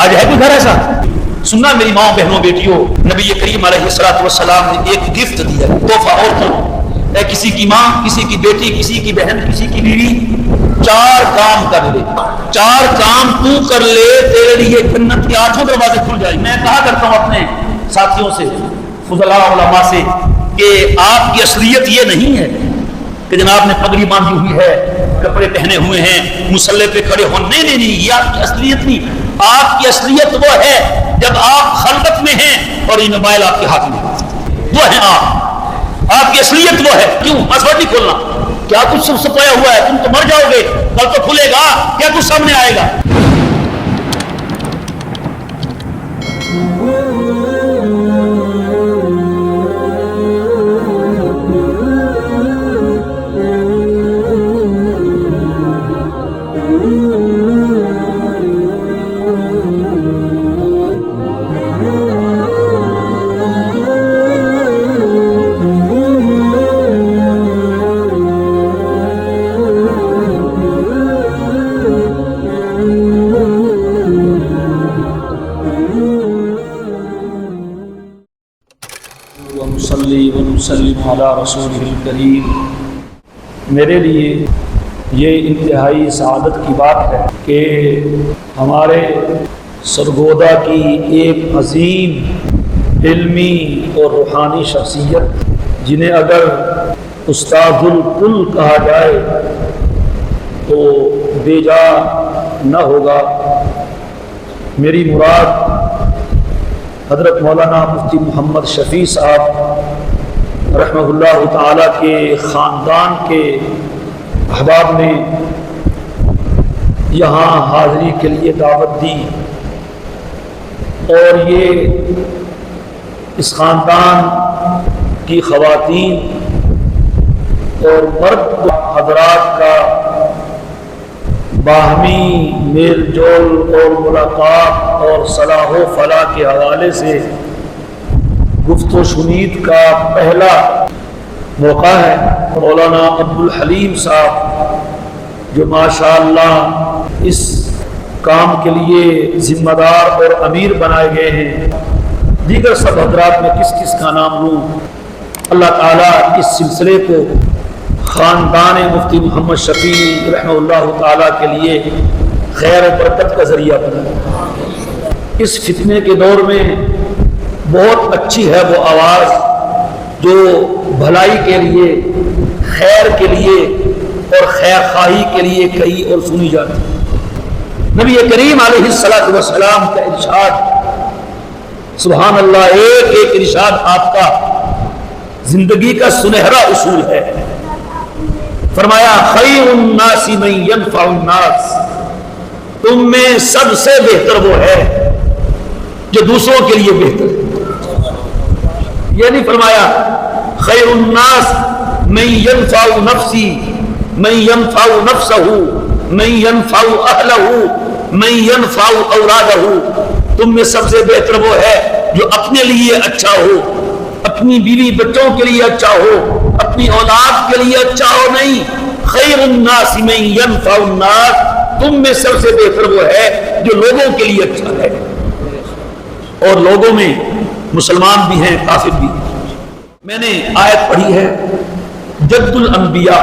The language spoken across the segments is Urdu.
آج ہے کوئی گھر ایسا؟ سننا میری ماں بہنوں بیٹیوں، نبی کریم علیہ الصلوۃ والسلام نے ایک گفٹ دیا، تحفہ عورتوں، اے کسی کی ماں، کسی کی بیٹی، کسی کی بہن، کسی کی بیوی، 4 کام کر لے، 4 کام تو کر لے، تیرے لیے جنت کے 8 دروازے کھل جائیں۔ میں کہا کرتا ہوں اپنے ساتھیوں سے، فضلاء علماء سے، کہ آپ کی اصلیت یہ نہیں ہے کہ جناب نے پگڑی باندھی ہوئی ہے، کپڑے پہنے ہوئے ہیں، مصلی پہ کھڑے ہو، نہیں، یہ آپ کی اصلیت نہیں۔ آپ کی اصلیت وہ ہے جب آپ خلوت میں ہیں اور یہ موبائل آپ کے ہاتھ میں، وہ ہے آپ کی اصلیت وہ ہے۔ کیوں پاسورڈ نہیں کھولنا؟ کیا کچھ سب ستایا ہوا ہے، تم تو مر جاؤ گے، کل تو کھلے گا، کیا کچھ سامنے آئے گا؟ وسلم علی رسول الکریم۔ میرے لیے یہ انتہائی سعادت کی بات ہے کہ ہمارے سرگودا کی ایک عظیم علمی اور روحانی شخصیت، جنہیں اگر استاد الکل کہا جائے تو بے جا نہ ہوگا، میری مراد حضرت مولانا مفتی محمد شفیع صاحب رحمہ اللہ تعالیٰ کے خاندان کے احباب نے یہاں حاضری کے لیے دعوت دی، اور یہ اس خاندان کی خواتین اور مرد حضرات کا باہمی میل جول اور ملاقات اور صلاح و فلاح کے حوالے سے گفت و شنید کا پہلا موقع ہے۔ مولانا عبدالحلیم صاحب جو ماشاءاللہ اس کام کے لیے ذمہ دار اور امیر بنائے گئے ہیں، دیگر سب حضرات میں کس کس کا نام لوں، اللہ تعالیٰ اس سلسلے کو خاندان مفتی محمد شفیع رحمہ اللہ تعالیٰ کے لیے خیر و برکت کا ذریعہ بنا۔ اس فتنے کے دور میں بہت اچھی ہے وہ آواز جو بھلائی کے لیے، خیر کے لیے اور خیر خواہی کے لیے کہی اور سنی جاتی ہے۔ نبی کریم علیہ السلام کا ارشاد، سبحان اللہ، ایک ایک ارشاد آپ کا زندگی کا سنہرا اصول ہے۔ فرمایا خیر الناس من ينفع الناس، تم میں سب سے بہتر وہ ہے جو دوسروں کے لیے بہتر ہے۔ یہ نہیں فرمایا خیر الناس من ينفع نفسی، من ينفع نفسه، من ينفع اہلہ، من ينفع اولادہ، تم میں سب سے بہتر وہ ہے جو اپنے لیے اچھا ہو، اپنی بیوی بچوں کے لیے اچھا ہو، اپنی اولاد کے لیے اچھا ہو۔ نہیں، خیر الناس من ينفع الناس، تم میں سب سے بہتر وہ ہے جو لوگوں کے لیے اچھا ہے، اور لوگوں میں مسلمان بھی ہیں، کافر بھی ہیں۔ میں نے آیت پڑھی ہے، جد الانبیاء،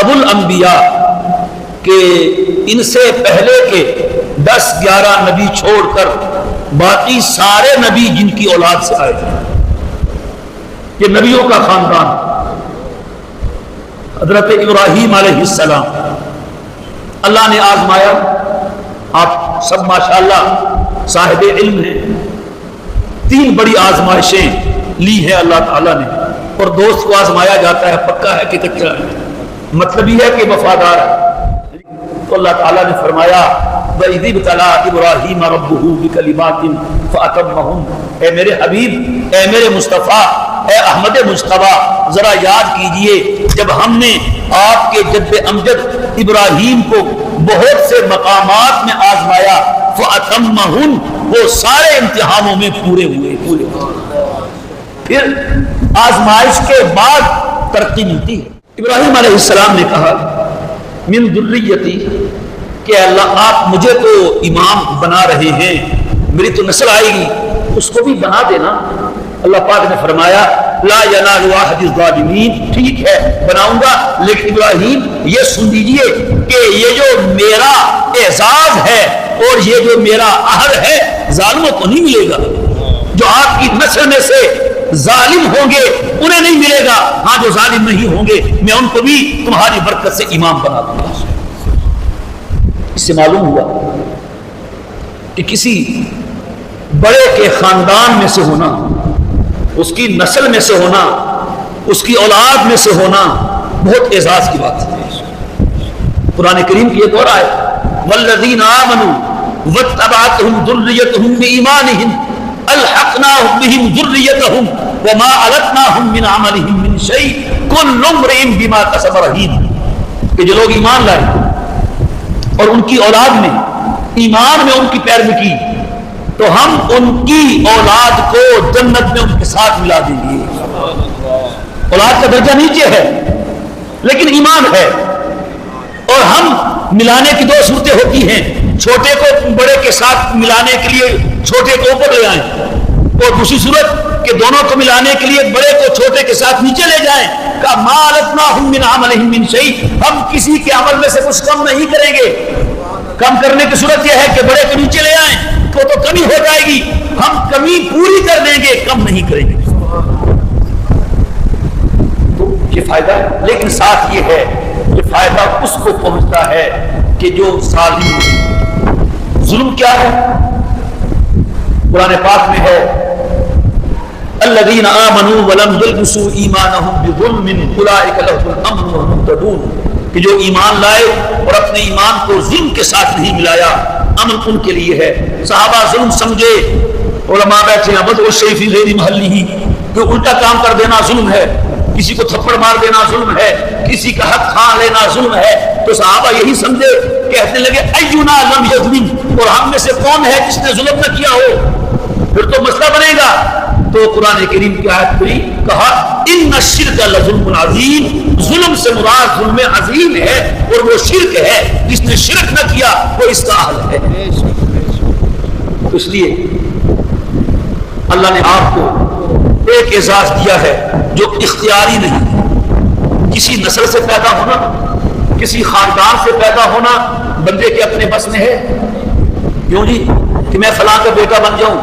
ابو الانبیاء، کہ ان سے پہلے کے 10-11 نبی چھوڑ کر باقی سارے نبی جن کی اولاد سے آئے ہیں، یہ نبیوں کا خاندان۔ حضرت ابراہیم علیہ السلام اللہ نے آزمایا، آپ سب ماشاءاللہ صاحب علم ہیں، 3 بڑی آزمائشیں لی ہیں اللہ تعالیٰ نے، اور دوست کو آزمایا جاتا ہے پکا ہے کہ کچا ہے، مطلب یہ ہے کہ وفادار ہے۔ تو اللہ تعالیٰ نے فرمایا وَإِذِ ابْتَلَىٰ إِبْرَاهِيمَ رَبُّهُ بِكَلِمَاتٍ فَأَتَمَّهُنَّ، اے میرے حبیب، اے میرے مصطفیٰ، اے احمد مجتبیٰ، ذرا یاد کیجئے جب ہم نے آپ کے جد امجد ابراہیم کو بہت سے مقامات میں آزمایا، فَأَتَمَّهُنَّ، وہ سارے امتحانوں میں پورے ہوئے۔ پھر آزمائش کے بعد ترقی ملتی ہے۔ ابراہیم علیہ السلام نے کہا من ذریتی، کہ اللہ آپ مجھے تو امام بنا رہے ہیں، میری تو نسل آئے گی، اس کو بھی بنا دینا۔ اللہ پاک نے فرمایا لا ینال عہد الظالمین، ٹھیک ہے بناؤں گا، لیکن ابراہیم یہ سن لیجئے کہ یہ جو میرا اعزاز ہے اور یہ جو میرا عہد ہے ظالموں کو نہیں ملے گا۔ جو آپ کی نسل میں سے ظالم ہوں گے انہیں نہیں ملے گا، ہاں جو ظالم نہیں ہوں گے میں ان کو بھی تمہاری برکت سے امام بنا دوں گا۔ اس سے معلوم ہوا کہ کسی بڑے کے خاندان میں سے ہونا، اس کی نسل میں سے ہونا، اس کی اولاد میں سے ہونا بہت اعزاز کی بات ہے۔ قرآن کریم کی ایک اور آیت والذین آمنوا واتبعتهم ذریتهم بایمانہم الحقنا بهم ذریتهم وما علتناهم من عملهم من شیء کل امرئ بما کسب رہین، کہ جو لوگ ایمان لائے اور ان کی اولاد میں ایمان میں ان کی پیروی کی تو ہم ان کی اولاد کو جنت میں ان کے ساتھ ملا دیں گے۔ اولاد کا درجہ نیچے ہے لیکن ایمان ہے، اور ہم ملانے کی دو صورتیں ہوتی ہیں، چھوٹے کو بڑے کے ساتھ ملانے کے لیے چھوٹے کو اوپر لے آئیں، اور دوسری صورت کہ دونوں کو ملانے کے لیے بڑے کو چھوٹے کے ساتھ نیچے لے جائیں۔ کہ ما علتناہم من عملہم من شیء، ہم کسی کے عمل میں سے کچھ کم نہیں کریں گے۔ کم کرنے کی صورت یہ ہے کہ بڑے کو نیچے لے آئیں تو کمی ہو جائے گی، ہم کمی پوری کر دیں گے، کم نہیں کریں گے۔ تو یہ فائدہ ہے، لیکن ساتھ یہ ہے کہ فائدہ اس کو پہنچتا ہے کہ جو ظالم، ظلم کیا ہے؟ قرآن پاک میں ہے الذین آمنوا ولم یلبسوا ایمانہم بظلم اولئک لهم الامن وهم مہتدون، کہ جو ایمان لائے اور اپنے ایمان کو ظلم کے ساتھ نہیں ملایا، امن ان کے لیے ہے۔ صحابہ ظلم سمجھے، علماء بیٹھے ہیں بدء الشیء فی غیر محلہ، کہ الٹا کام کر دینا ظلم ہے، کسی کو تھپڑ مار دینا ظلم ہے، کسی کا حق کھا لینا ظلم ہے، تو صحابہ یہی سمجھے، کہنے لگے اینا لم یظلم، اور ہم میں سے کون ہے جس نے ظلم نہ کیا ہو، پھر تو مسئلہ بنے گا۔ تو قرآن کریم کی آیت پڑھی، کہا ان الشرک لظلم عظیم، ظلم سے مراد ظلم عظیم ہے، اور وہ شرک ہے، جس نے شرک نہ کیا وہ اس کا اہل ہے۔ اس لیے اللہ نے آپ کو ایک اعزاز دیا ہے جو اختیاری نہیں، کسی نسل سے پیدا ہونا، کسی خاندان سے پیدا ہونا بندے کے اپنے بس میں ہے۔ کیوں جی کہ میں فلاں کا بیٹا بن جاؤں،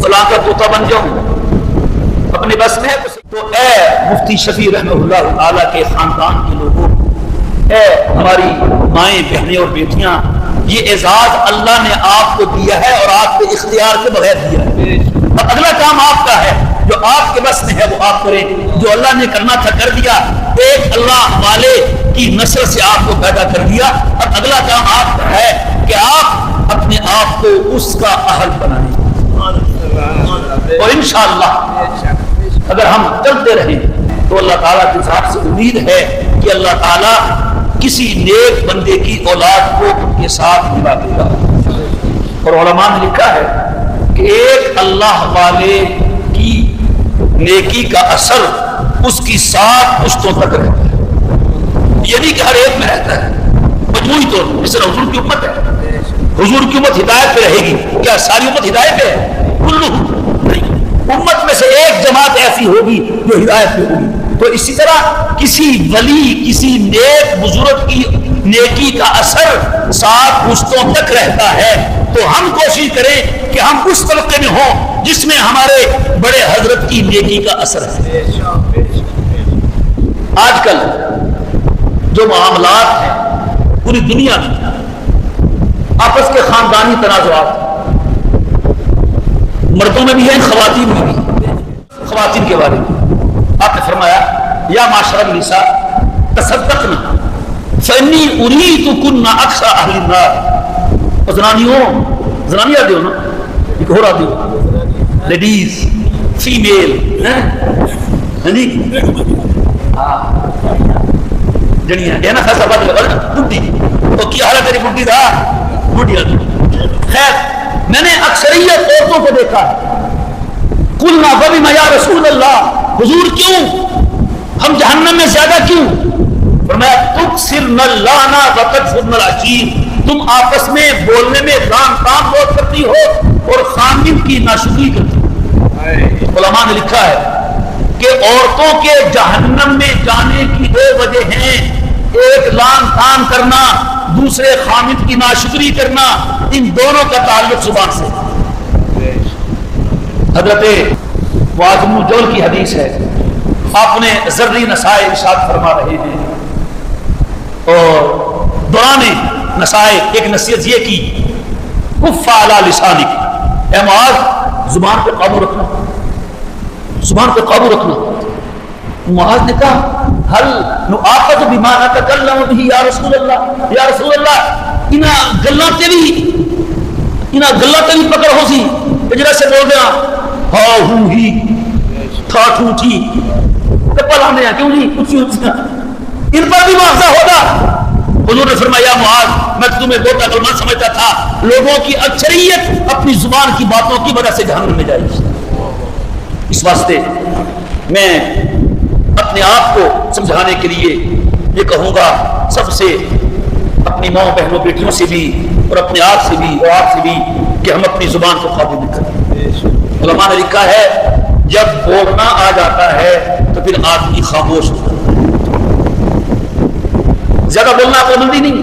فلاں کا پوتا بن جاؤں، اپنے بس میں ہے؟ تو اے مفتی شفیع رحمہ اللہ تعالیٰ کے خاندان کے لوگوں، اے ہماری مائیں بہنیں اور بیٹیاں، یہ اعزاز اللہ نے آپ کو دیا ہے اور آپ کے اختیار کے بغیر دیا ہے۔ اب اگلا کام آپ کا ہے، جو آپ کے بس میں ہے وہ آپ کریں، جو اللہ نے کرنا تھا کر دیا، ایک اللہ والے کی نسل سے آپ کو پیدا کر دیا، اب اگلا کام آپ کا ہے کہ آپ اپنے آپ کو اس کا اہل بنائیں، اور انشاءاللہ اگر ہم چلتے رہیں تو اللہ تعالیٰ کی ذات سے امید ہے کہ اللہ تعالیٰ کسی نیک بندے کی اولاد کو ان کے ساتھ ملا دے گا۔ اور علماء نے لکھا ہے کہ ایک اللہ والے کی نیکی کا اثر اس کی 7 پشتوں تک رہتا ہے، یعنی کہ ہر ایک میں رہتا ہے مجموعی طور پر۔ جس طرح حضور کی امت ہے، حضور کی امت ہدایت پہ رہے گی، کیا ساری امت ہدایت پہ ہے؟ نہیں، امت میں سے ایک جماعت ایسی ہوگی جو ہدایت پہ ہوگی۔ تو اسی طرح کسی ولی، کسی نیک بزرگ کی نیکی کا اثر 7 پشتوں تک رہتا ہے، تو ہم کوشش کریں کہ ہم اس طبقے میں ہوں جس میں ہمارے بڑے حضرت کی نیکی کا اثر ہے۔ آج کل جو معاملات ہیں پوری دنیا میں، آپس کے خاندانی تنازعات مردوں میں بھی ہیں، خواتین میں بھی۔ خواتین کے بارے میں آپ نے فرمایا یا معاشر النساء تصدقنا فانی اریدکن اکثر اہل النار۔ زنانیوں، زنانیاں دیو نا، ایک اور آدھی لیڈیز، فیمیل، ہاں جی، جڑیاں یہ نا خاصا بات لگا بڈھی، تو کیا حال ہے تیری بڈھی دا؟ بڈھی آدمی۔ خیر میں نے اکثریت عورتوں کو دیکھا، قلنا فبما یا رسول اللہ، حضور کیوں ہم جہنم میں زیادہ کیوں؟ فرمایا تکثرن اللانا وتکفرن العشیر، تم آپس میں بولنے میں رام کام بہت کرتی ہو اور خامد کی ناشکری کرتی ہو۔ علماء نے لکھا ہے کہ عورتوں کے جہنم میں جانے کی دو وجہ ہیں، ایک لان تان کرنا، دوسرے خامد کی ناشکری کرنا، ان دونوں کا تعلق زبان سے۔ حضرت معاذ بن جبل کی حدیث ہے، آپ نے ذری نسائے ارشاد فرما رہے ہیں اور دوران نسائے ایک نصیحت یہ کی، کف علی لسانک، اے معاذ زبان پہ قابو رکھنا، زبان پہ قابو رکھنا۔ معاذ نے کہا حل نؤاخذ بما نتکلم به یا رسول اللہ، یا رسول اللہ انہاں گلاں تے بھی پکڑ ہو سی اجرا سے بول دیا ہاں ہوں ہی تھا ٹھوٹھی کپل آنے کیوں نہیں کچھ ان پر بھی معاوضہ ہوگا۔ حضور نے فرمایا معاذ میں تمہیں بہت عقلمند سمجھتا تھا، لوگوں کی اکثریت اپنی زبان کی باتوں کی وجہ سے جہنم میں جائے گی۔ اس واسطے میں اپنے آپ کو سمجھانے کے لیے یہ کہوں گا، سب سے اپنی ماں بہنوں بیٹیوں سے بھی اور اپنے آپ سے بھی اور آپ سے بھی کہ ہم اپنی زبان کو قابو میں کریں۔ علماء نے لکھا ہے جب بولنا آ جاتا ہے تو پھر آدمی خاموش ہوتا ہے، زیادہ بولنا پابندی نہیں۔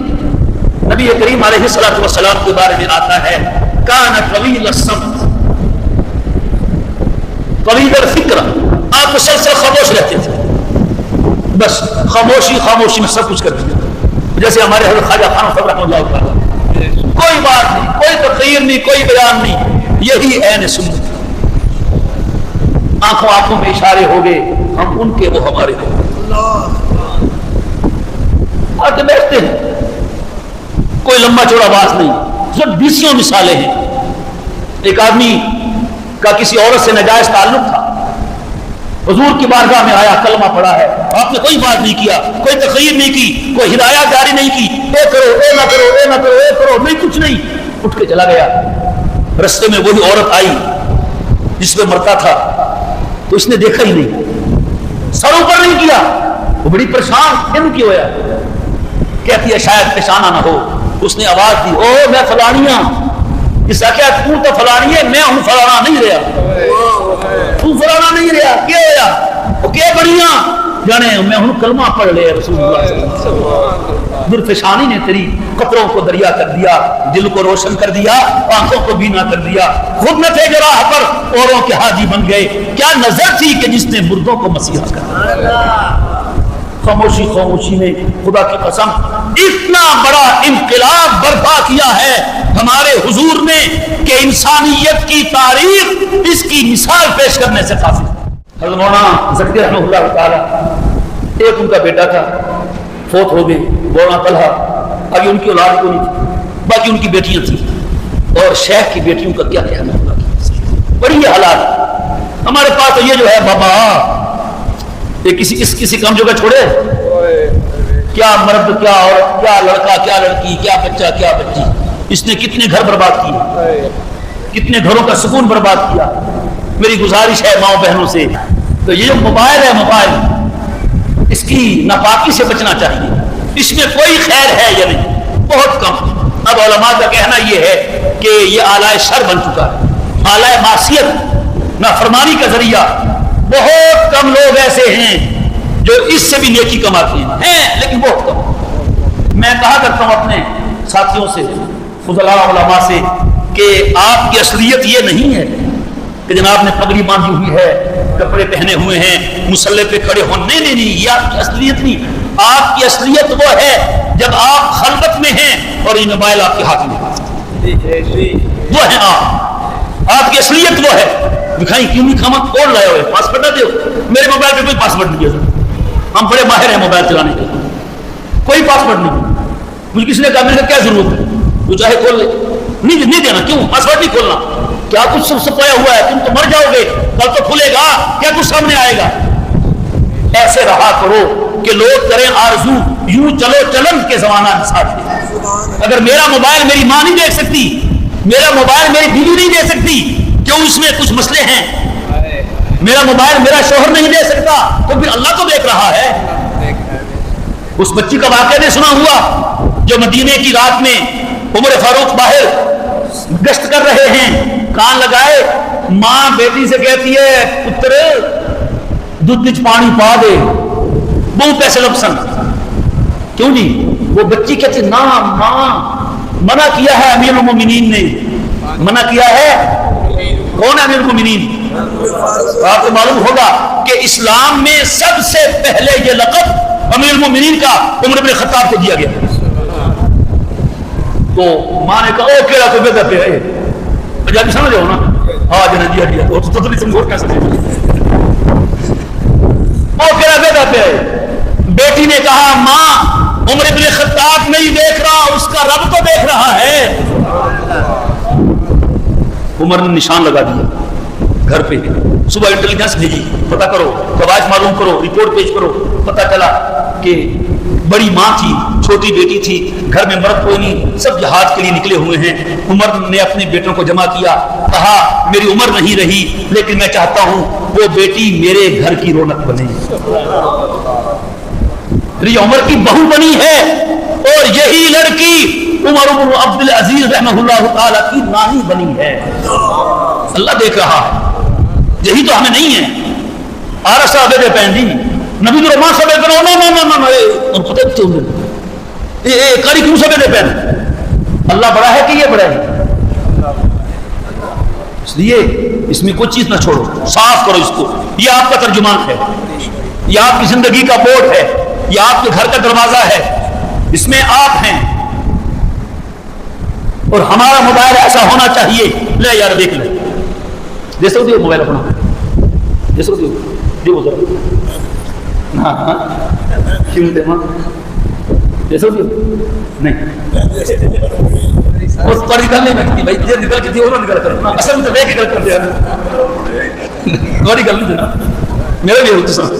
نبی کریم علیہ الصلوۃ والسلام کے بارے میں آتا ہے کان طویل الصمت طویل الفکر، آپ مسلسل خاموش رہتے تھے، بس خاموشی میں سب کچھ کر دیا، جیسے ہمارے حضرت خواجہ خان صاحب رحمۃ اللہ تعالیٰ، کوئی بات نہیں، کوئی تقریر نہیں، کوئی بیان نہیں، یہی عین سنت۔ آنکھوں میں اشارے ہو گئے، ہم ان کے وہ ہمارے ہو آتے بیٹھتے ہیں، کوئی لمبا چوڑا بات نہیں، صرف 20 مثالیں ہیں۔ ایک آدمی کا کسی عورت سے ناجائز تعلق تھا، حضور کی بارگاہ میں آیا، کلمہ پڑھا ہے، آپ نے کوئی بات نہیں کیا، کوئی تقریر نہیں کی، کوئی ہدایت جاری نہیں کی، اے کرو اے نہ کرو اے نہ کرو اے کرو، نہیں کچھ نہیں، اٹھ کے چلا گیا۔ رستے میں وہی عورت آئی جس پہ مرتا تھا، تو اس نے دیکھا ہی نہیں، سر اوپر نہیں کیا، وہ بڑی پریشان، کیوں کی ہویا؟ کہتی ہے شاید پیشانہ نہ ہو۔ اس نے آواز دی، او میں فلانیاں، اس آخیا تو تو فلانی ہے، میں ہوں فلانا نہیں رہا، تو فلانا نہیں رہا، کیا ہویا؟ وہ کیا بڑیاں جانے میں ہوں کلمہ پڑھ لے رسول اللہ صلی اللہ علیہ وسلم۔ درفشانی نے تیری قطروں کو دریا کر دیا، دل کو روشن کر دیا، آنکھوں کو بینا کر دیا، خود نہ تھے جراح پر اوروں کے حاجی بن گئے، کیا نظر تھی کہ جس نے مردوں کو مسیحا کر دیا۔ خاموشی میں خدا کی قسم اتنا بڑا انقلاب برپا کیا ہے ہمارے حضور نے کہ انسانیت کی تاریخ اس کی مثال پیش کرنے سے قاصر۔ حضرت مولانا زکریا رحمہ اللہ تعالی، ایک ان کا بیٹا تھا، فوت ہو گئے، مولانا طلحہ، ابھی ان کی اولاد کو نہیں تھی، باقی ان کی بیٹیاں تھیں، اور شیخ کی بیٹیوں کا کیا کہنا ہے، بڑی حالات۔ ہمارے پاس تو یہ جو ہے بابا یہ کسی کم جگہ چھوڑے، کیا مرد کیا عورت، کیا لڑکا کیا لڑکی، کیا بچہ کیا بچی، اس نے کتنے گھر برباد کیے، کتنے گھروں کا سکون برباد کیا۔ میری گزارش ہے ماں بہنوں سے، تو یہ جو موبائل ہے، موبائل اس کی ناپاکی سے بچنا چاہیے، اس میں کوئی خیر ہے یا نہیں، بہت کم۔ اب علماء کا کہنا یہ ہے کہ یہ آلائے شر بن چکا ہے، آلائے معصیت، نافرمانی کا ذریعہ۔ بہت کم لوگ ایسے ہیں جو اس سے بھی نیکی کماتے ہیں، لیکن بہت کم۔ میں کہا کرتا ہوں اپنے ساتھیوں سے، فضلاء علماء سے، کہ آپ کی اصلیت یہ نہیں ہے کہ جناب نے پگڑی باندھی ہوئی ہے، کپڑے پہنے ہوئے ہیں، مصلی پہ کھڑے ہو، نہیں، یہ آپ کی اصلیت نہیں۔ آپ کی اصلیت وہ ہے جب آپ خلوت میں ہیں اور یہ موبائل آپ کے ہاتھ میں، وہ ہے آپ کی اصلیت وہ ہے۔ دکھائی کیوں نہیں کھاما کھول لائے ہوئے، پاسورڈ نہ دو، میرے موبائل پہ کوئی پاسورڈ نہیں ہے، ہم بڑے ماہر ہیں موبائل چلانے کے، کوئی پاسورڈ نہیں۔ مجھے کسی نے کہا میرے کیا ضرورت ہے، تو چاہے کھول لے، نہیں دینا، کیوں پاسورڈ نہیں کھولنا، کیا کچھ سب سپایا ہوا ہے، تم تو مر جاؤ گے، کل تو کھلے گا، کیا کچھ سامنے آئے گا۔ ایسے رہا کرو کہ لوگ کریں آرزو، یوں چلو چلن کے زمانہ کے ساتھ۔ اگر میرا موبائل میری ماں نہیں دیکھ سکتی، میرا موبائل میری بیوی نہیں دے سکتی، کیوں اس میں کچھ مسئلے ہیں، میرا موبائل میرا شوہر نہیں دے سکتا، تو پھر اللہ تو دیکھ رہا ہے۔ اس بچی کا واقعہ نے سنا ہوا جو مدینے کی رات میں عمر فاروق باہر گشت کر رہے ہیں، کان لگائے، ماں بیٹی سے کہتی ہے پتر دودھ وچ پانی پا دے، بہو پیسے لبسن. کیوں جی؟ وہ بچی کہتی نا ماں، منع کیا ہے امیر المومنین نے، منع کیا ہے. کون ہے امیر المومنین؟ آپ کو معلوم ہوگا کہ اسلام میں سب سے پہلے یہ لقب امیر المومنین کا عمر بن خطاب کو دیا گیا. تو ماں نے کہا او کیڑا تو بے پہ ہے، پنجابی سمجھ رہے ہو نا؟ ہاں جناب جی ہڈیا، اور تو نہیں سمجھو کیسے او کیڑا بے پہ ہے. بیٹی نے کہا ماں عمر بن خطاب نہیں دیکھ رہا، اس کا رب تو دیکھ رہا ہے. عمر نے نشان لگا دیا گھر پہ. صبح انٹیلیجنس بھیجی، پتہ کرو، گواہ معلوم کرو، رپورٹ پیش کرو. پتہ چلا کہ بڑی ماں تھی، چھوٹی بیٹی تھی، گھر میں مرد کوئی نہیں، سب جہاد کے لیے نکلے ہوئے ہیں. عمر نے اپنے بیٹوں کو جمع کیا، کہا میری عمر نہیں رہی لیکن میں چاہتا ہوں وہ بیٹی میرے گھر کی رونق بنے. یہ عمر کی بہو بنی ہے، اور یہی لڑکی عمر بن عبد العزیز رحمہ اللہ تعالی کی نانی بنی ہے. اللہ دیکھ رہا ہے. یہی تو ہمیں نہیں ہے. آرسا بے پہن دی نبی الرحمن صلی اللہ علیہ وسلم ان کو دیکھتے ہوئے یہ کاری کیوں سبے دے پہن. اللہ بڑا ہے کہ یہ بڑا ہے؟ اس لیے اس میں کوئی چیز نہ چھوڑو، صاف کرو اس کو. یہ آپ کا ترجمان ہے، یہ آپ کی زندگی کا بورڈ ہے، یہ آپ کے گھر کا دروازہ ہے، اس میں آپ ہیں. اور ہمارا موبائل ایسا ہونا چاہیے. لے یار دیکھ لے، دے سکتے ہو موبائل اپنا؟ دے سکتے ہو؟ دیو ذرا. ہاں ہاں کیوں دے ماں؟ دے سکتے ہو؟ نہیں اس پر نکل نہیں رکھتی بھائی، یہ نکل کے تھی وہ نکل کر اصل میں تو لے کے نکل کر دیا گاڑی گل نہیں دینا میرے بھی ہوتی سمجھ.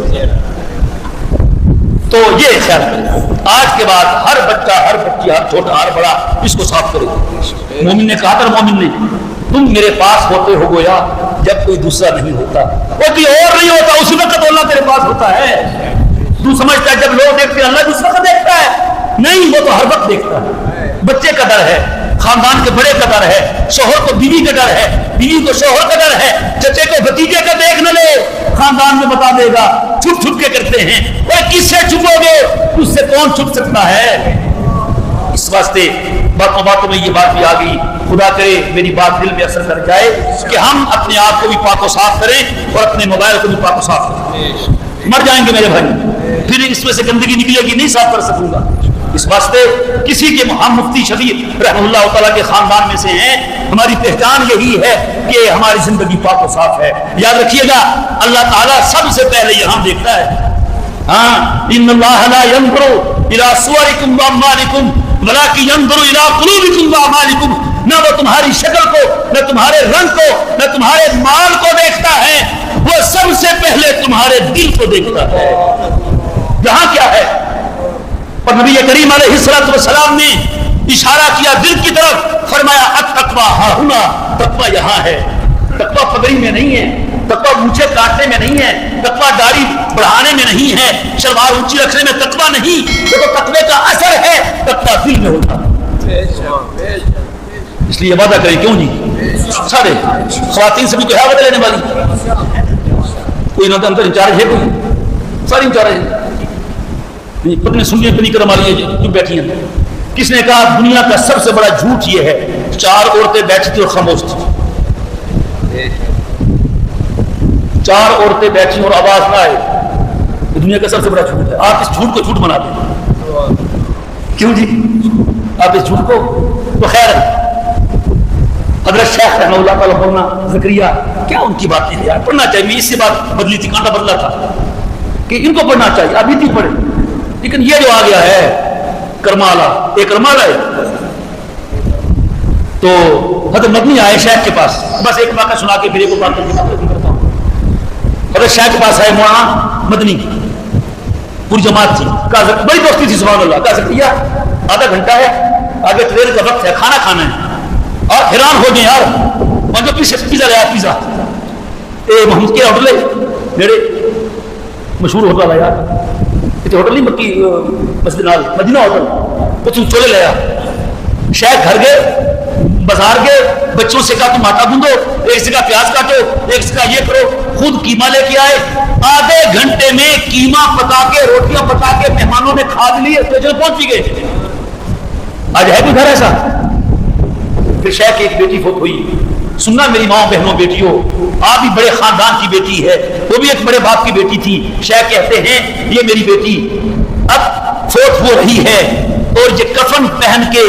تو یہ خیال کریں آج کے بعد ہر بچہ، ہر بچی، ہر چھوٹا، ہر بڑا اس کو صاف کرے. مومن نے کہا تھا، مومن نے تم میرے پاس ہوتے ہو گویا جب کوئی دوسرا نہیں ہوتا. کوئی اور نہیں ہوتا اسی وقت اللہ تیرے پاس ہوتا ہے. تو سمجھتا ہے جب لوگ دیکھتے ہیں اللہ دوسرا کا دیکھتا ہے؟ نہیں، وہ تو ہر وقت دیکھتا ہے. بچے کا ڈر ہے، خاندان کے بڑے کا ڈر ہے، شوہر کو بیوی کا ڈر ہے، بیوی کو شوہر کا ڈر ہے، چچے کو بھتیجے کا دیکھ نہ لے، خاندان میں بتا دے گا. چھپ چھپ کے کرتے ہیں. وہ کس سے چھپو گے؟ اس سے کون چھپ سکتا ہے؟ اس واسطے باتوں میں یہ بات بھی آ گئی. خدا کرے میری بات دل میں اثر کر جائے کہ ہم اپنے آپ کو بھی پاک و صاف کریں اور اپنے موبائل کو بھی پاک و صاف کریں. مر جائیں گے میرے بھائی، پھر اس میں سے گندگی نکلے گی، نہیں صاف کر سکوں گا. اس واسطے کسی کے ہم مفتی شفیع رحمہ اللہ تعالیٰ کے خاندان میں سے ہیں. ہماری پہچان یہی ہے کہ ہماری زندگی پاک و صاف ہے. یاد رکھیے گا اللہ تعالیٰ سب سے پہلے یہاں دیکھتا ہے. ہاں ان اللہ لا ينظر الى صورکم واعمالکم ولکن ينظر الى قلوبکم واعمالکم. نہ وہ تمہاری شکل کو، نہ تمہارے رنگ کو، نہ تمہارے مال کو دیکھتا ہے، وہ سب سے پہلے تمہارے دل کو دیکھتا ہے. یہاں کیا ہے؟ اور نبی کریم علیہ السلام نے اشارہ کیا دل کی طرف، فرمایا التقویٰ ہاں ہنا، تقویٰ یہاں ہے. تقویٰ پگڑی میں نہیں ہے، تقویٰ مونچھیں کاٹنے میں نہیں ہے، تقویٰ داڑھی بڑھانے میں نہیں ہے، شلوار اونچی رکھنے میں تقویٰ نہیں. وہ تو تقوی کا اثر ہے، تقویٰ دل میں ہوتا. اس لیے وعدہ کریں. کیوں جی؟ سارے خواتین سے بھی کوئی وعدہ لینے والی کوئی نہ اندر انچارج ہے، کوئی ساری انچارج ہے. پتنی سنیے پتنی کرم والی جو بیٹھی ہیں. کس نے کہا دنیا کا سب سے بڑا جھوٹ یہ ہے 4 عورتیں بیٹھی تھی اور خاموش تھی. 4 عورتیں بیٹھی اور آواز نہ آئے، دنیا کا سب سے بڑا جھوٹ ہے. آپ اس جھوٹ کو جھوٹ بنا دیں. کیوں جی؟ آپ اس جھوٹ کو تو خیر حضرت شیخ رحمہ اللہ تعالیٰ پڑھنا زکریا، کیا ان کی باتیں ہیں یار، پڑھنا چاہیے. میں اس سے بات بدلی تھی، کانٹا بدلا تھا کہ ان کو پڑھنا چاہیے. ابھی تھی پڑھے، لیکن یہ جو آ گیا ہے کرمالا، ایک کرمالا ہے. تو حضرت مدنی آئے شیخ کے پاس، بس ایک واقعہ سنا کے پھر ایک بات کرتا ہوں. حضرت شیخ کے پاس آئے مولانا مدنی، پوری جماعت تھی. بڑی دوستی تھی سبحان اللہ. کہا زکریا آدھا گھنٹہ ہے، آگے ٹرین کا وقت ہے، کھانا کھانا ہے. اور حیران ہو گئے یار، وہاں جو پیزا لیا پیزا، محمد کے ہوٹل ہے میرے مشہور ہوٹل ہے یار، اتنے ہوٹل نہیں مکی مسجد نال مدینہ ہوٹل، وہ چھولے لیا. شیخ گھر گئے، بازار گئے، بچوں سے کہا تم آٹا گوندو، ایک سے کہا پیاز کاٹو، ایک سے کہا یہ کرو، خود قیمہ لے کے آئے، آدھے گھنٹے میں قیمہ پکا کے روٹیاں پکا کے مہمانوں نے کھا لیے، اسٹیشن پہنچ بھی گئے۔ آج ہے کوئی گھر ایسا؟ پھر شیخ کی ایک بیٹی فوت ہوئی، سننا میری ماں بہنوں بیٹیوں، آپ بھی بڑے خاندان کی بیٹی ہے، وہ بھی ایک بڑے باپ کی بیٹی تھی۔ شیخ کہتے ہیں یہ میری بیٹی اب فوت ہو رہی ہے اور یہ کفن پہن کے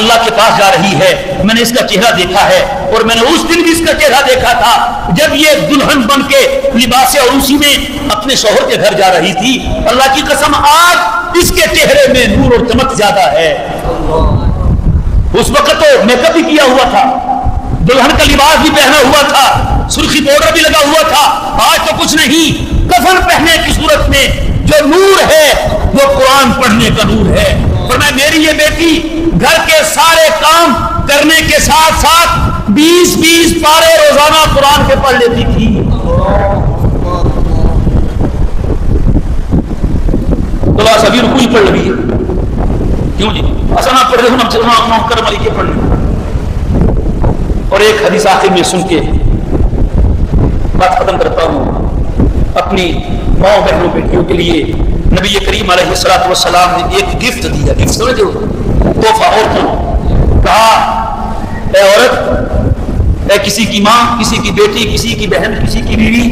اللہ کے پاس جا رہی ہے، میں نے اس کا چہرہ دیکھا ہے، اور میں نے اس دن بھی اس کا چہرہ دیکھا تھا جب یہ دلہن بن کے لباس عروسی میں اپنے شوہر کے گھر جا رہی تھی۔ اللہ کی قسم آج اس کے چہرے میں نور اور چمک زیادہ ہے۔ اس وقت تو میک اپ بھی کیا ہوا تھا، دلہن کا لباس بھی پہنا ہوا تھا، سرخی پاؤڈر بھی لگا ہوا تھا، آج تو کچھ نہیں، کفن پہنے کی صورت میں جو نور ہے وہ قرآن پڑھنے کا نور ہے۔ فرمایا میری یہ بیٹی گھر کے سارے کام کرنے کے ساتھ ساتھ 20 پارے روزانہ قرآن کے پڑھ لیتی تھی۔ تو سبھی رکوع ہی پڑھ لگی ہے، کیوں جی ایسا نہ پڑھ رہے ہوں کرم علی کے پڑھ لیں۔ اور ایک حدیث آخر میں سن کے بات ختم کرتا ہوں، اپنی ماں بہنوں بیٹیوں کے لیے نبی کریم علیہ الصلوۃ والسلام نے ایک گفٹ دیا، گفٹ سمجھتے ہو، تحفہ عورتوں، کہا اے عورت، اے کسی کی ماں، کسی کی بیٹی، کسی کی بہن، کسی کی بیوی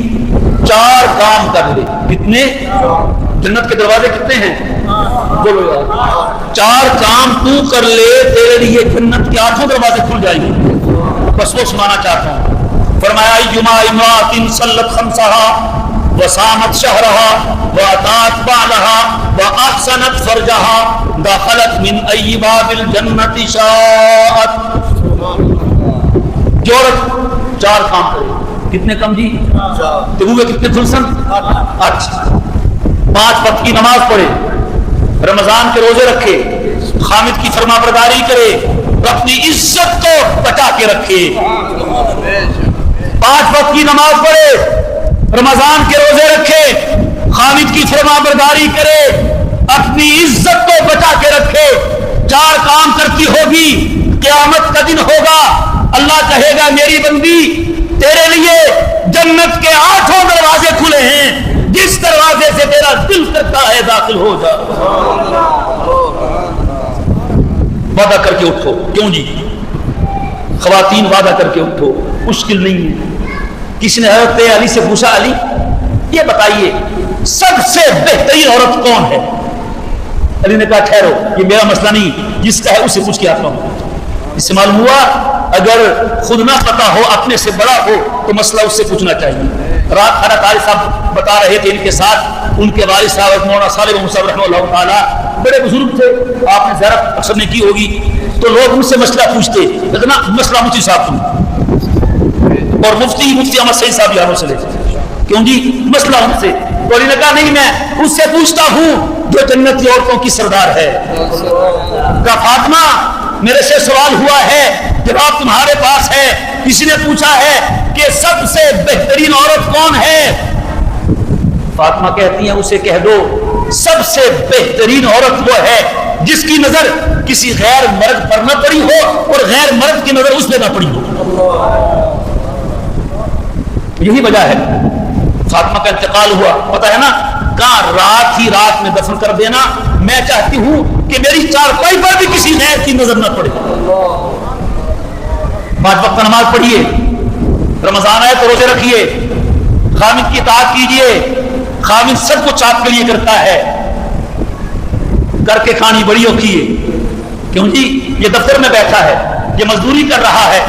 4 کام کر لے۔ کتنے؟ جنت کے دروازے کتنے ہیں؟ بولو یار، 4 کام تو کر لے، تیرے لیے جنت کے 8 دروازے کھل جائیں گے۔ بس وہ سنانا چاہتا ہوں۔ فرمایا ایما امرأۃ صلت خمسها وصامت شهرها وأطاعت بعلها وأحسنت فرجها دخلت من أي باب الجنة شاءت۔ جو عورت 4 کام کرے، کتنے کم جی؟ تو وہ کتنے کھلسن؟ 8۔ 5 وقت کی نماز پڑھے، رمضان کے روزے رکھے، خامد کی فرما برداری کرے، اپنی عزت کو بچا کے رکھے۔ 5 وقت کی نماز پڑھے، رمضان کے روزے رکھے، خامد کی فرما برداری کرے، اپنی عزت کو بچا کے رکھے۔ 4 کام کرتی ہوگی، قیامت کا دن ہوگا، اللہ کہے گا میری بندی تیرے لیے جنت کے 8 دروازے کھلے ہیں، جس دروازے سے تیرا دل کرتا ہے داخل ہو جا۔ وعدہ کر کے اٹھو، کیوں جی خواتین وعدہ کر کے اٹھو، مشکل نہیں ہے۔ کسی نے حضرت علی سے پوچھا علی یہ بتائیے سب سے بہترین عورت کون ہے؟ علی نے کہا ٹھہرو یہ میرا مسئلہ نہیں، جس کا ہے اسے پوچھ کے آتا ہوں۔ اس سے معلوم ہوا اگر خود نہ پتا ہو، اپنے سے بڑا ہو تو مسئلہ اس سے پوچھنا چاہیے۔ رات حضرت علی صاحب بتا رہے تھے، ان کے ساتھ ان کے والد صاحب مولانا صالح مصعب رحمہ اللہ تعالیٰ بڑے بزرگ تھے، آپ نے زیارت اکثر نے کی ہوگی، تو لوگ ان سے مسئلہ پوچھتے، اتنا مسئلہ مفتی صاحب تم اور مفتی احمد سعید صاحب یہاں سے لے، کیوں جی مسئلہ ان سے۔ تو علی نے کہا نہیں میں اس سے پوچھتا ہوں جو جنتی عورتوں کی سردار ہے۔ کہا فاطمہ میرے سے سوال ہوا ہے، جواب تمہارے پاس ہے، کسی نے پوچھا ہے کہ سب سے بہترین عورت کون ہے؟ فاطمہ کہتی ہیں اسے کہہ دو سب سے بہترین عورت وہ ہے جس کی نظر کسی غیر مرد پر نہ پڑی ہو اور غیر مرد کی نظر اس پہ نہ پڑی ہو۔ یہی وجہ ہے فاطمہ کا انتقال ہوا، پتہ ہے نا، کہاں رات ہی رات میں دفن کر دینا۔ میں چاہتی ہوں کہ میری چارپائی پر بھی کسی غیر کی نظر نہ پڑے۔ 5 وقت نماز پڑھیے، رمضان آئے تو روزے رکھیے، خامد کی اطاعت کیجیے۔ خامد سب کچھ آپ کے لیے کرتا ہے، کر کے کھانی بڑی ہوتی ہے، کیوں جی یہ دفتر میں بیٹھا ہے، یہ مزدوری کر رہا ہے۔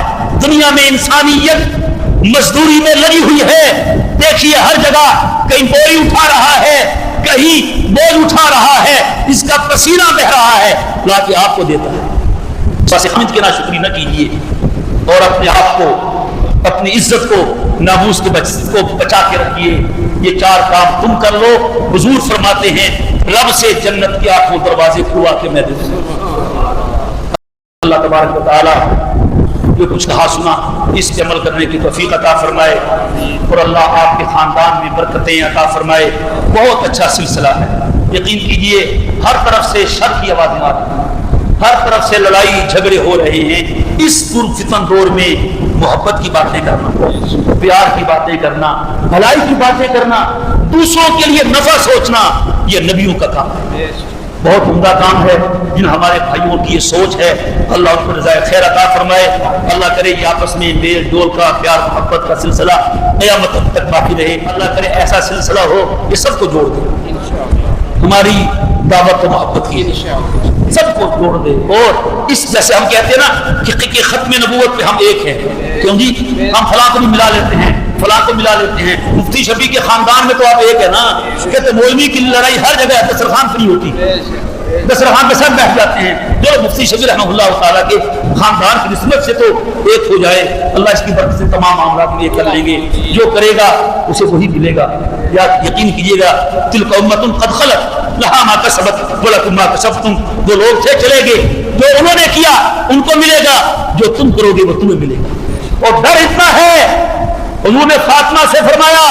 دنیا میں انسانیت مزدوری میں لگی ہوئی ہے، دیکھیے ہر جگہ کہیں بوری اٹھا رہا ہے، کہیں بول اٹھا رہا ہے، اس کا پسینہ بہ رہا ہے، لا کے آپ کو دیتا ہے۔ بس حمد کی ناشکری نہ کیجیے اور اپنے آپ کو، اپنی عزت کو، ناموس کو بچا کے رکھیے۔ یہ 4 کام تم کر لو، حضور فرماتے ہیں رب سے جنت کے 8 دروازے کھلوا کے میں دے دوں۔ اللہ تبارک و تعالی جو کچھ کہا سنا اس پہ عمل کرنے کی توفیق عطا فرمائے، اور اللہ آپ کے خاندان میں برکتیں عطا فرمائے۔ بہت اچھا سلسلہ ہے، یقین کیجئے ہر طرف سے شر کی آوازیں آ رہی ہیں، ہر طرف سے لڑائی جھگڑے ہو رہے ہیں. اس پرفتن دور میں محبت کی باتیں کرنا، پیار کی باتیں کرنا، بھلائی کی باتیں کرنا، دوسروں کے لیے نفع سوچنا، یہ نبیوں کا کام ہے. بہت عمدہ کام ہے. جن ہمارے بھائیوں کی یہ سوچ ہے اللہ ان کو رضائے خیر عطا فرمائے. اللہ کرے یہ آپس میں میل جول کا، پیار محبت کا سلسلہ قیامت تک باقی رہے. اللہ کرے ایسا سلسلہ ہو یہ سب کو جوڑ دے، ہماری دعوت و محبت کی سب کو جوڑ دے. اور اس جیسے ہم کہتے ہیں نا کہ ختم نبوت پہ ہم ایک ہیں، کیوں جی ہم فلاں کو بھی ملا لیتے ہیں، فلاں کو ملا لیتے ہیں. مفتی شفیع کے خاندان میں تو آپ ایک ہے نا. کہتے مولوی کی لڑائی ہر جگہ دسترخوان پہ نہیں ہوتی، دسترخوان پہ سب بیٹھ جاتے ہیں. جو مفتی شفیع رحمہ اللہ تعالیٰ کے خاندان کی نسبت سے تو ایک ہو جائے، اللہ اس کی برکت سے تمام معاملات میں ایک کر لیں گے. جو کرے گا اسے وہی ملے گا. یا یقین کیجیے گا تلک امۃ قد خلت لہا ما کسبت ولکم ما کسبتم. جو لوگ تھے چلے گئے، جو انہوں نے کیا ان کو ملے گا، جو تم کرو گے وہ تمہیں ملے گا. اور ڈر اتنا ہے، انہوں نے فاطمہ سے فرمایا،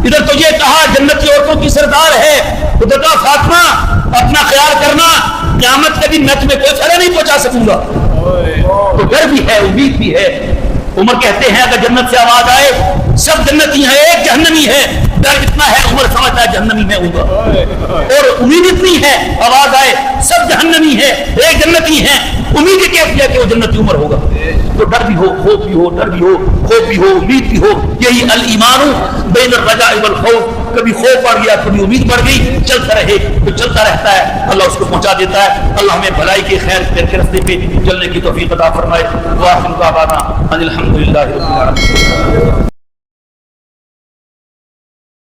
ادھر تو یہ کہا جنت کی عورتوں کی سردار ہے، ادھر کہا فاطمہ اپنا خیال کرنا، قیامت کے دن میں تمہیں کوئی فائدہ نہیں پہنچا سکوں گا. تو ڈر بھی ہے، امید بھی ہے. عمر کہتے ہیں اگر جنت سے آواز آئے سب جنتی ہیں ایک جہنمی ہے. ڈر اتنا ہے عمر سمجھتا ہے جہنمی میں ہوں گا. اور امید اتنی ہے آواز آئے سب جہنمی ہے ایک جنتی ہے، امید یہ کہتی ہے کہ وہ جنتی عمر ہوگا. تو ڈر بھی ہو، خوف بھی ہو، ڈر بھی ہو، خوف بھی ہو، امید بھی ہو. یہی الایمان بین الرجاء والخوف. کبھی خوف بڑھ گیا، کبھی امید بڑھ گئی، چلتا رہے تو چلتا رہتا ہے. اللہ اس کو پہنچا دیتا ہے. اللہ ہمیں بھلائی کے خیر کے راستے پہ چلنے کی توفیق عطا فرمائے. وآخر دعوانا ان الحمد للہ رب العالمین.